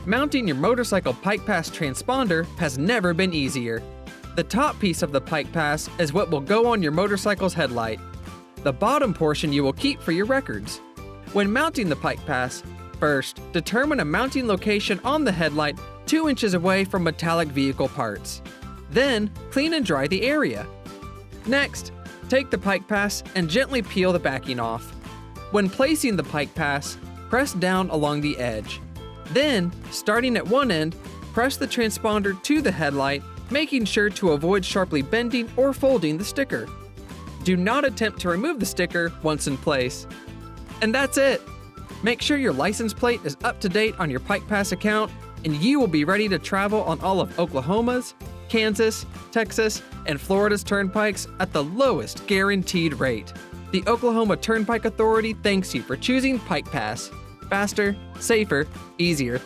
Mounting your motorcycle PIKEPASS transponder has never been easier. The top piece of the PIKEPASS is what will go on your motorcycle's headlight. The bottom portion you will keep for your records. When mounting the PIKEPASS, first, determine a mounting location on the headlight 2 inches away from metallic vehicle parts. Then, clean and dry the area. Next, take the PIKEPASS and gently peel the backing off. When placing the PIKEPASS, press down along the edge. Then, starting at one end, press the transponder to the headlight, making sure to avoid sharply bending or folding the sticker. Do not attempt to remove the sticker once in place. And that's it! Make sure your license plate is up to date on your PIKEPASS account, and you will be ready to travel on all of Oklahoma's, Kansas, Texas, and Florida's turnpikes at the lowest guaranteed rate. The Oklahoma Turnpike Authority thanks you for choosing PIKEPASS. Faster, safer, easier.